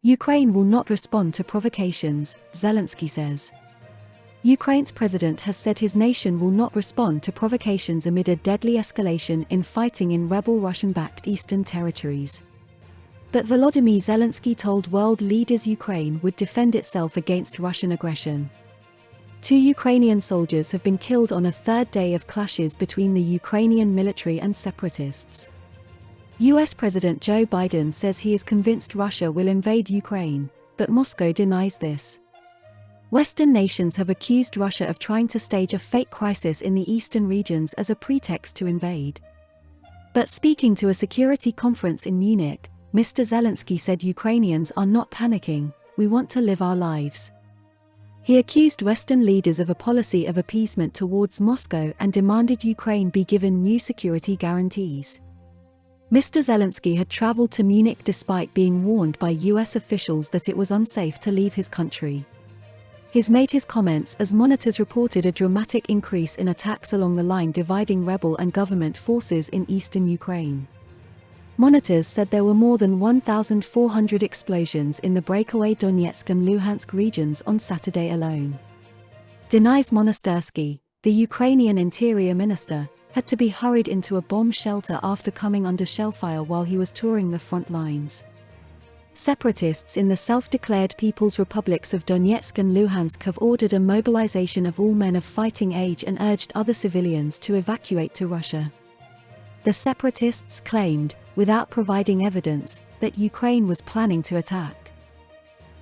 Ukraine will not respond to provocations, Zelensky says. Ukraine's president has said his nation will not respond to provocations amid a deadly escalation in fighting in rebel Russian-backed eastern territories. But Volodymyr Zelensky told world leaders Ukraine would defend itself against Russian aggression. 2 Ukrainian soldiers have been killed on a third day of clashes between the Ukrainian military and separatists. US President Joe Biden says he is convinced Russia will invade Ukraine, but Moscow denies this. Western nations have accused Russia of trying to stage a fake crisis in the eastern regions as a pretext to invade. But speaking to a security conference in Munich, Mr. Zelensky said Ukrainians are not panicking, we want to live our lives. He accused Western leaders of a policy of appeasement towards Moscow and demanded Ukraine be given new security guarantees. Mr. Zelensky had traveled to Munich despite being warned by US officials that it was unsafe to leave his country. He's made his comments as monitors reported a dramatic increase in attacks along the line dividing rebel and government forces in eastern Ukraine. Monitors said there were more than 1,400 explosions in the breakaway Donetsk and Luhansk regions on Saturday alone. Denis Monastersky, the Ukrainian interior minister, had to be hurried into a bomb shelter after coming under shellfire while he was touring the front lines. Separatists in the self-declared People's Republics of Donetsk and Luhansk have ordered a mobilization of all men of fighting age and urged other civilians to evacuate to Russia. The separatists claimed, without providing evidence, that Ukraine was planning to attack.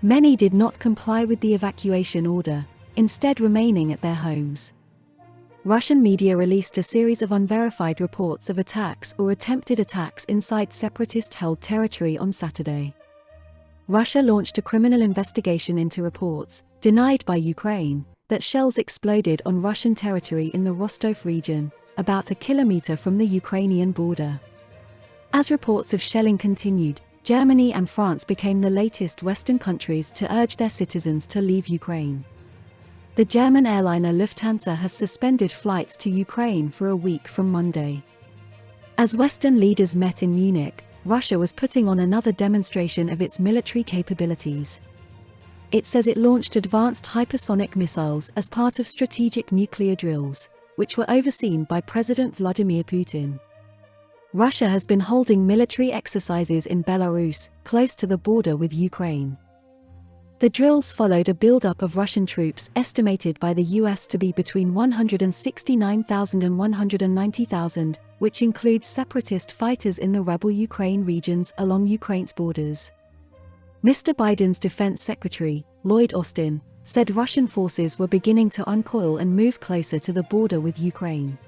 Many did not comply with the evacuation order, instead remaining at their homes. Russian media released a series of unverified reports of attacks or attempted attacks inside separatist-held territory on Saturday. Russia launched a criminal investigation into reports, denied by Ukraine, that shells exploded on Russian territory in the Rostov region, about a kilometer from the Ukrainian border. As reports of shelling continued, Germany and France became the latest Western countries to urge their citizens to leave Ukraine. The German airliner Lufthansa has suspended flights to Ukraine for a week from Monday. As Western leaders met in Munich, Russia was putting on another demonstration of its military capabilities. It says it launched advanced hypersonic missiles as part of strategic nuclear drills, which were overseen by President Vladimir Putin. Russia has been holding military exercises in Belarus, close to the border with Ukraine. The drills followed a buildup of Russian troops estimated by the US to be between 169,000 and 190,000, which includes separatist fighters in the rebel Ukraine regions along Ukraine's borders. Mr. Biden's defense secretary, Lloyd Austin, said Russian forces were beginning to uncoil and move closer to the border with Ukraine.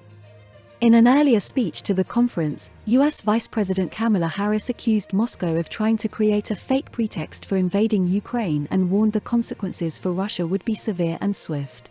In an earlier speech to the conference, US Vice President Kamala Harris accused Moscow of trying to create a fake pretext for invading Ukraine and warned the consequences for Russia would be severe and swift.